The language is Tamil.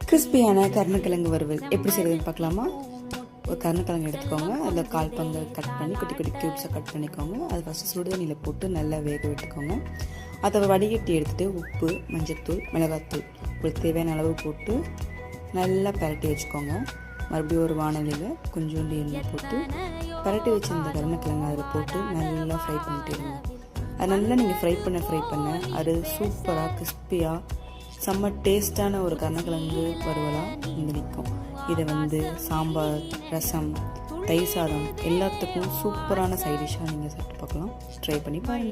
கிறிஸ்பியான கருணக்கிழங்கு வறுவல் எப்படி செய்யறதுன்னு பார்க்கலாமா? ஒரு கருணக்கிழங்கு எடுத்துக்கோங்க. அதில் கால் பங்கு கட் பண்ணி குட்டி குட்டி க்யூப்ஸை கட் பண்ணிக்கோங்க. அது ஃபஸ்ட்டு சுடுதண்ணியில் போட்டு நல்லா வேக விட்டுக்கோங்க. அதை வடிகட்டி எடுத்துகிட்டு உப்பு, மஞ்சள்தூள், மிளகாத்தூள் உங்களுக்கு தேவையான அளவு போட்டு நல்லா பரட்டி வச்சுக்கோங்க. மறுபடியும் ஒரு வானலியில் கொஞ்சோண்டு எண்ணெய் போட்டு பரட்டி வச்சுருந்த கருணக்கிழங்கு அதில் போட்டு நல்லா ஃப்ரை பண்ணிட்டு இருங்க. அது நல்லா நீங்கள் ஃப்ரை பண்ண அது சூப்பராக கிறிஸ்பியாக செம்ம டேஸ்டான ஒரு கருணக்கிழங்கு வறுவலாக இங்கே நிற்கும். இதை சாம்பார், ரசம், தயிர் சாதம் எல்லாத்துக்கும் சூப்பரான சைட் டிஷ்ஷாக நீங்கள் சாப்பிட்டு பார்க்கலாம். ட்ரை பண்ணி பாருங்கள்.